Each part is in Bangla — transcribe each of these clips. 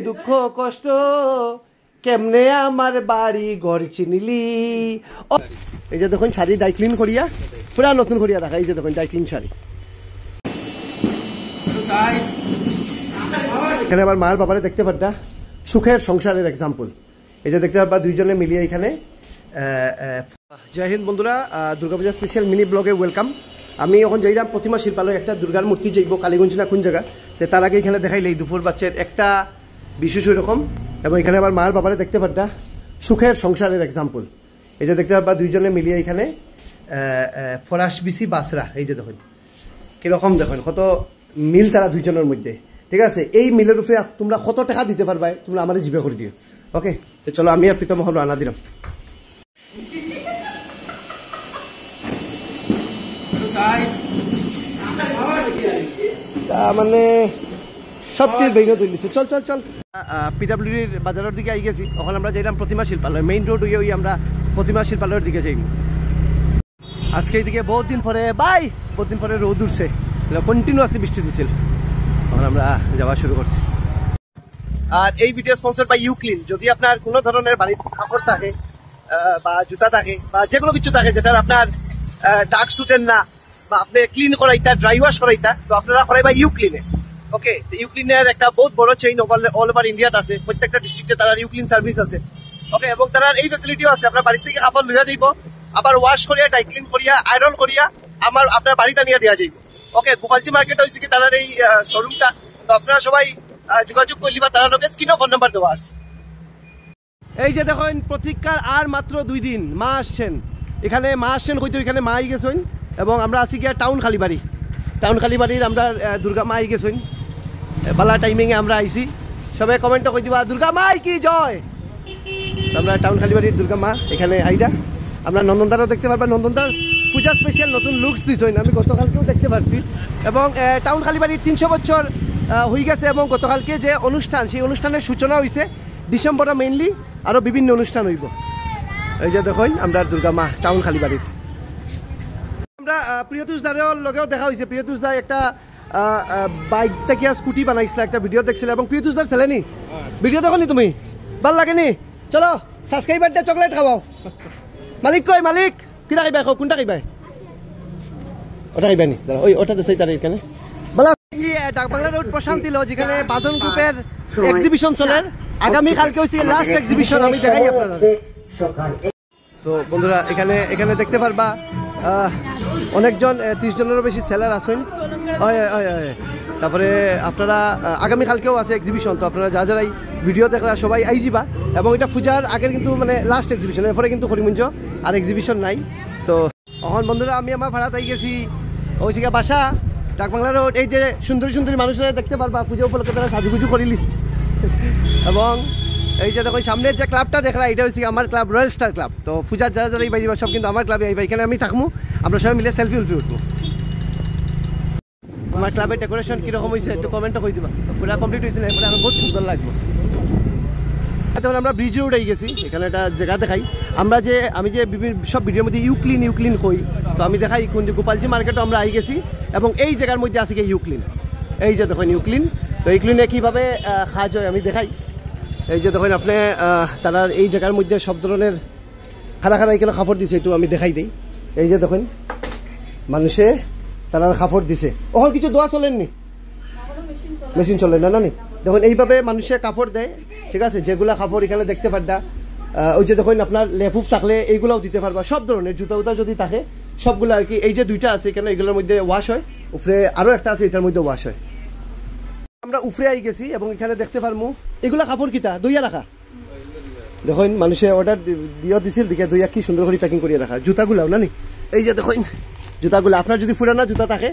দুঃখ কষ্ট কেমনে আমার বাড়ি ঘর চিনিলি। এই যে দেখুন শাড়ি ডাই ক্লিন করিয়া পুরা নতুন করিয়া রাখা। এই যে দেখুন ডাই ক্লিন শাড়ি। এখানে আবার মার বাবারে দেখতে পারটা সুখের সংসারের এক্সাম্পল। এই যে দেখতে পারবা দুইজনে মিলিয়ে এখানে। জয় হিন্দ বন্ধুরা, দুর্গাপূজা স্পেশাল মিনি ব্লগে ওয়েলকাম। আমি এখন যাইলাম প্রতিমা শিল্পালয়, একটা দুর্গার মূর্তি যাইব কালীগঞ্জ না কোন জায়গা। তো তার আগে এখানে দেখাইলে দুপুর বাচ্চার একটা বিশেষ রকম। এবং এখানে আবার মার বাবারে দেখতে পারটা সুখের সংসারের এক্সাম্পল। এই যে দেখতে পারবা দুইজনে মিলিয়ে এখানে ফরাস বিসি বাসরা। এই যে দেখুন কিরকম, দেখুন কত মিল তারা দুইজনের মধ্যে। ঠিক আছে, এই মিলের উপরে তোমরা কত টাকা দিতে পারবা তোমরা আমার জিবে করে দিও। ওকে, তো চলো আমি আর প্রীতম রানা দিলাম। মানে সব কিছু বেইন তুই দিচ্ছে। চল চল চল, পিডাব্লিউডির বাজারের দিকে আই গেছি। এখন আমরা যাইলাম প্রতিমা শিল্পালয়, মেইন রোড হয়ে আমরা প্রতিমা শিল্পালয়ের দিকে যাইব। আজকে এইদিকে বহুত দিন পরে রোদ উঠছে, কন্টিনিউয়াসলি বৃষ্টি দিছিল। এখন আমরা যাওয়া শুরু করছি। আর এই ভিডিও স্পন্সর বাই ইউক্লিন। যদি আপনার কোনো ধরনের বাড়ির কাপড় থাকে বা জুতা থাকে বা যে কোনো কিছু থাকে যেটার আপনার দাগ ছুটেন না বা আপনি ক্লিন করাইতা, ড্রাই ওয়াশ করাইতা, তো আপনারা করাইবা ইউক্লিনে। ওকে, ইউক্লিনের একটা বহুত বড় চেইন অল ওভার ইন্ডিয়াত আছে। প্রত্যেকটা ডিস্ট্রিক্টে তারা ইউক্লিন সার্ভিস আছে। ওকে, এবং তারা এই ফেসিলিটিও আছে, আপনার বাড়ি থেকে কাপড় লইয়া যাইব, আবার ওয়াশ করিয়া ডাই ক্লিন করিয়া আয়রন করিয়া আপনার বাড়িতে নিয়ে দেওয়া যাইব। ওকে, গোপালজি মার্কেট হয়েছে কি তার এই শোরুমটা। তো আপনারা সবাই যোগাযোগ করলি বা তারা লোকে স্ক্রিনে ফোন নাম্বার দেওয়া আছে। এই যে দেখুন প্রতীক্ষার আর মাত্র 2 দিন মা আসছেন। এখানে মা আসছেন হয়তো, এখানে মা আই গেছেন। এবং আমরা আছি গিয়া টাউন খালিবাড়ির আমরা দুর্গা মা আই গেছেন। বালা টাইমিংয়ে আমরা আইছি। সবাই কমেন্টও কই দিবা দুর্গা মা কি জয়। আমরা টাউন খালিবাড়ির দুর্গা মা এখানে আইরা। আমরা নন্দনদারও দেখতে পারবা, নন্দনদার পূজা স্পেশাল নতুন লুকস দিছেন, আমি গতকালকেও দেখতে পারছি। এবং টাউন খালিবাড়ির 300 বছর হয়ে গেছে। এবং গতকালকে যে অনুষ্ঠান, সেই অনুষ্ঠানের সূচনা হয়েছে ডিসেম্বরে মেইনলি, আরও বিভিন্ন অনুষ্ঠান হইব। এই যে দেখুন আমরা দুর্গা মা টাউন খালিবাড়ির। আমরা প্রিয়তুষ দারের লগেও দেখা হয়েছে। প্রিয়তুষ দা একটা বাইক থেকে স্কুটি বানাইছিল, একটা ভিডিও দেখছিল। এবং প্রিয়তুষ দার ছেলে নি ভিডিও দেখো নি তুমি, ভাল লাগে নি? চলো সাবস্ক্রাইবার দিয়ে চকলেট খাওয়াও। মালিক কই, মালিক কিটা খাইবা? কোনটা খাইবা? ওটা খাইবা নি? ওই ওটা দেশাই তার এখানে ডাকবাংলা রোড প্রশান্তি লজ, যেখানে বাঁধন গ্রুপের এক্সিবিশন চলে। আগামী কালকে হচ্ছে লাস্ট এক্সিবিশন, আমি দেখাই আপনারা। তো বন্ধুরা এখানে দেখতে পারবা অনেকজন 30 জনেরও বেশি সেলার আছেন। তারপরে আপনারা আগামীকালকেও আছে এক্সিবিশন। তো আপনারা যারা এই ভিডিও দেখরা সবাই আই যাবা। এবং এটা পূজার আগের কিন্তু মানে লাস্ট এক্সিবিশন, এরপরে কিন্তু করিমগঞ্জ আর এক্সিবিশন নাই। তো এখন বন্ধুরা আমি আমার ভাড়াতে আই গেছি, ওই শিখা বাসা ডাকবাংলা রোড। এই যে সুন্দরী সুন্দরী মানুষরা দেখতে পারবা, পুজো উপলক্ষে তারা সাজুগুজু করিলি। এবং এই যে দেখো সামনের যে ক্লাবটা দেখরা, এটা হচ্ছে আমার ক্লাব, রয়্যাল স্টার ক্লাব। তো পূজার যারা যারা এই বাইরে সব কিন্তু আমার ক্লাবে আইবা। এখানে আমি থাকবো, আমরা সবাই মিলে সেলফি উঠবো। আমার ক্লাবের ডেকোরেশন কিরকম হয়েছে একটু কমেন্টও করে দিবা। পুরা কমপ্লিট হয়েছে না, এরপরে আমার বহুত সুন্দর লাগবে। আমরা ব্রিজ রোড আই গেছি, এখানে একটা জায়গা দেখাই। আমি যে সব ভিডিওর মধ্যে ইউক্লিন কই, তো আমি দেখাই কোন যে গোপালজি মার্কেটও আমরা আই গেছি। এবং এই জায়গার মধ্যে আছে কি ইউক্লিন। এই যে দেখেন ইউক্লিন। তো ইউক্লিনে কীভাবে কাজ হয় আমি দেখাই। এই যে দেখেন আপনি তারা এই জায়গার মধ্যে সব ধরনের খানা এখানে কাপড় দিছে, একটু আমি দেখাই দিই। এই যে দেখেন মানুষে তারা কাপড় দিছে। ওখানে কিছু দোয়া চলেননি, মেশিন চলে না নি। দেখুন এইভাবে মানুষে কাপড় দেয়। ঠিক আছে, যেগুলা কাপড় এখানে দেখতে পারবা। ওই যে দেখুন আপনার লেফুফ থাকলে এইগুলাও দিতে পারবা, সব ধরনের জুতা উতা যদি থাকে সবগুলো আর কি। এই যে 2টা আছে এখানে, এগুলোর মধ্যে ওয়াশ হয়। উপরে আরও একটা আছে, এটার মধ্যে ওয়াশ হয়। আমরা উপরে আই গেছি এবং এখানে দেখতে পারবো এগুলা কাপড় কিতা দইয়া রাখা। দেখুন মানুষে অর্ডার দিয়ে দিছিল, দিকে দইয়া কি সুন্দর করে প্যাকিং করিয়ে রাখা। জুতাগুলাও না নি, এই যে দেখুন জুতাগুলো আপনার যদি পুরানা জুতা থাকে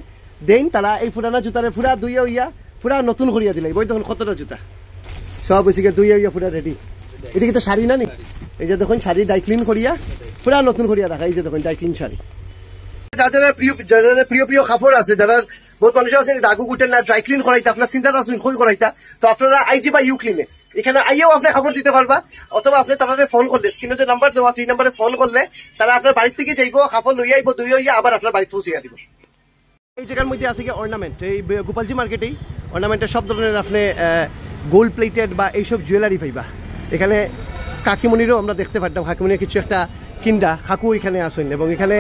দেন, তারা এই পুরানা জুতারে পুরা দইয়া হইয়া পুরা নতুন করিয়া দিলে। ওই দেখুন কতটা জুতা সব হয়েছে দইয়া হইয়া পুরা রেডি। এটা কিন্তু শাড়ি না নি, এই যে দেখুন শাড়ি ডাই ক্লিন করিয়া পুরা নতুন করিয়া রাখা। এই যে দেখুন ডাই ক্লিন শাড়ি। যাদের প্রিয় কাপড় আছে, যারা বহুত মানুষ আছে দাগু কুটেন না, ড্রাই ক্লিন করাইতা, আপনার চিন্তা আসুন খোল করাইতা, তো আপনারা আইজি বা ইউক্লিনে এখানে আইয়াও আপনি কাপড় দিতে পারবা। অথবা আপনি তারা ফোন করলে, স্ক্রিনে যে নাম্বার দেওয়া আছে এই নাম্বারে ফোন করলে তারা আপনার বাড়ির থেকে যাইব, কাপড় লইয়া আইব, দইয়া আবার আপনার বাড়িতে পৌঁছিয়ে দিব। এই জায়গার মধ্যে আছে কি অর্নামেন্ট, এই গোপালজি মার্কেটেই অর্নামেন্টের সব ধরনের আপনি গোল্ড প্লেটেড বা এইসব জুয়েলারি পাইবা। এখানে কাকিমণিরও আমরা দেখতে পারতাম, কাকিমণির কিছু একটা কিন্ডা কাকু এখানে আসেন এবং এখানে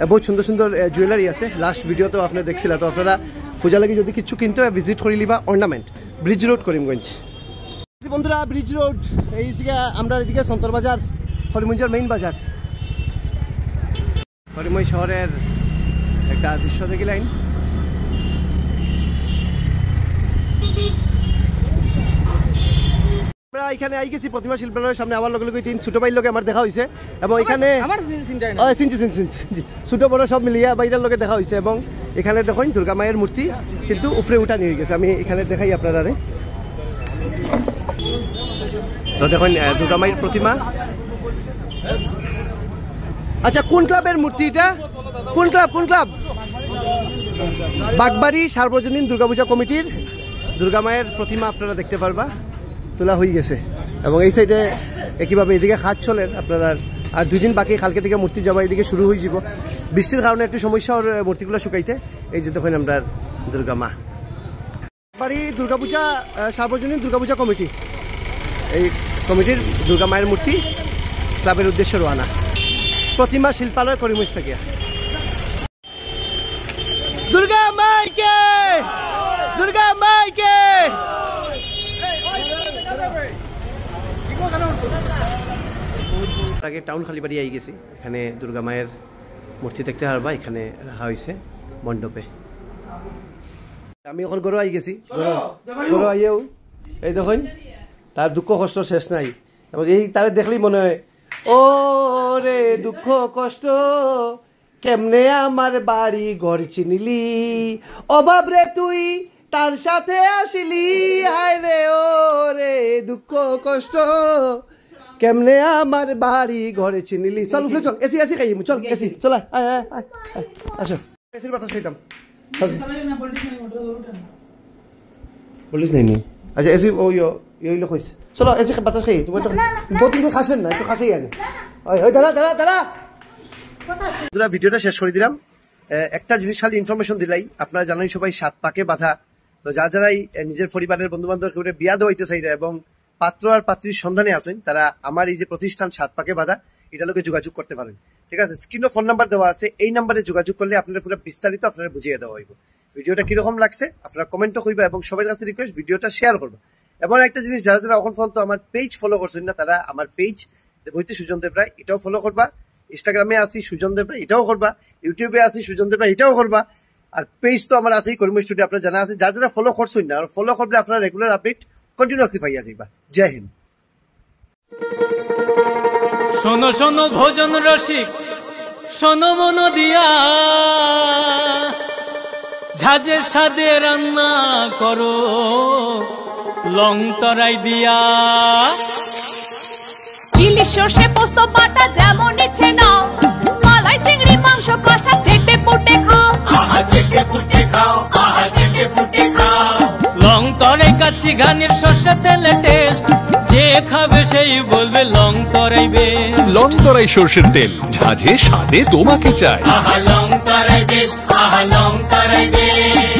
বহুত সুন্দর সুন্দর জুয়েলারি আছে। লাস্ট ভিডিওতেও আপনারা দেখছিলেন। তো আপনারা পূজা লাগে যদি কিছু কিনতে ভিজিট করে নিবা অর্নামেন্ট ব্রিজ রোড করিমগঞ্জ। বন্ধুরা ব্রিজ রোড এই আমরা এদিকে সন্তর বাজার হরিমঞ্জের মেইন বাজার, হরিমঞ্জ শহরের একটা দৃশ্য দেখি লাইন। আমরা এখানে আই গেছি প্রতিমা শিল্পালয়ের সামনে। আমার লগে লগে তিন ছোট ভাইয়ের লগে আমার দেখা হয়েছে এবং এখানে ছোট বড় সব মিলিয়া বাইরের লগে দেখা হয়েছে এবং এখানে দেখুন দুর্গা মায়ের মূর্তি কিন্তু উপরে উঠা নিয়ে গেছে। আমি এখানে দেখাই আপনারা। তো দেখুন দুর্গা মায়ের প্রতিমা। আচ্ছা কোন ক্লাবের মূর্তি এটা? কোন ক্লাব? বাগবাড়ি সার্বজনীন দুর্গাপূজা কমিটির দুর্গা মায়ের প্রতিমা আপনারা দেখতে পারবা তোলা হয়ে গেছে এবং এই সাইডে একইভাবে এদিকে হাত চলেন আপনারা। আর 2 দিন বাকি, কালকে থেকে মূর্তি যাওয়া এদিকে শুরু হয়ে যাব। বৃষ্টির কারণে একটু সমস্যা ওর মূর্তিগুলো শুকাইতে। এই যে দেখুন আমরা দুর্গা মা বাড়ি দুর্গাপূজা সার্বজনীন দুর্গাপূজা কমিটি, এই কমিটির দুর্গা মায়ের মূর্তি ক্লাবের উদ্দেশ্যে রওনা। প্রতিমা শিল্পালয় করিমগঞ্জ থেকে। দুর্গা মাইকে, দুর্গা মাইকে। আগে টাউন খালিবাড়ি আই গেছি। এখানে দুর্গা মায়ের মূর্তি দেখতে পারবা, এখানে রাখা হয়েছে মণ্ডপে। আমি এখন গরু আই গেছি। গরু আইও এই দেখুন তার দুঃখ কষ্ট শেষ নাই এবং এই তারে দেখলেই মনে হয় ও রে দুঃখ কষ্ট কেমনে আমার বাড়ি ঘর চিনিলি, অভাব রে তুই তার সাথে আসিলি, হায় রে ও রে দুঃখ কষ্ট কেমনে আমার বাড়ি ঘরে চিনিলি। চল উঠলে চল, এসি এসি খাইম, চল এসি চল, আসো এসির বাতাস খাইতাম। পুলিশ নাই নি? আচ্ছা এসি ও ইয়ে কইস চলো এসি বাতাস খাই। তুমি তো বহুত খাসেন না, একটু খাসেই আনি। ওই দাঁড়া দাঁড়া দাঁড়া। ভিডিওটা শেষ করে দিলাম। একটা জিনিস খালি ইনফরমেশন দিলাই, আপনারা জানেন সবাই 7 পাকে বাঁধা। তো যারাই নিজের পরিবারের বন্ধু বান্ধব বিয়া দেওয়াইতে চাই এবং পাত্র আর পাত্রীর সন্ধানে আছেন, তারা আমার এই যে প্রতিষ্ঠান 7 পাকে বাঁধা এটা লোকে যোগাযোগ করতে পারেন। ঠিক আছে, স্ক্রিনে ফোন নাম্বার দেওয়া আছে, এই নাম্বারে যোগাযোগ করলে আপনারা পুরো বিস্তারিত আপনারা বুঝিয়ে দেওয়া হইব। ভিডিওটা কিরকম লাগছে আপনারা কমেন্টও করবা এবং সবার কাছে রিকোয়েস্ট ভিডিওটা শেয়ার করবা। এবং একটা জিনিস, যারা এখন পর্যন্ত আমার পেজ ফলো করছেন না, তারা আমার পেজ বইতে সুজন দেব রায় এটাও ফলো করবা। ইনস্টাগ্রামে আছি সুজন দেব রায় এটাও করবা, ইউটিউবে আছি সুজন দেব রায় এটাও করবা। আর পেজ তো আমার আছেই করিমগঞ্জ স্টুডিও, আপনারা জানা আছে। যারা ফলো করছেন না, ফলো করলে আপনারা রেগুলার আপডেট কন্টিনিউয়াসলি পাইয়া যাইবা। জয় হিন্দ। শোনো শোনো ভোজন রসিক, শোনো মন দিয়া, ঝাঁঝের স্বাদে রান্না করো লং তরাই দিয়া। ইলিশ সর্ষে পোস্ত বাটা যেমন ইচ্ছে নাও, মালাই চিংড়ি মাংস কষা চেটে পুটে খাও, আহা চেটে পুটে খাও, আহা চেটে পুটে খাও। লং তরাই কাচ্চি ঘানির সর্ষে তেলে টেস্ট, যে খাবে সেই বলবে লং তরাই বেশ। লং তরাই সর্ষের তেল, ঝাঁঝে স্বাদে তোমাকে চাই। আহা লং তরাই বেশ, আহা লং তরাই বেশ।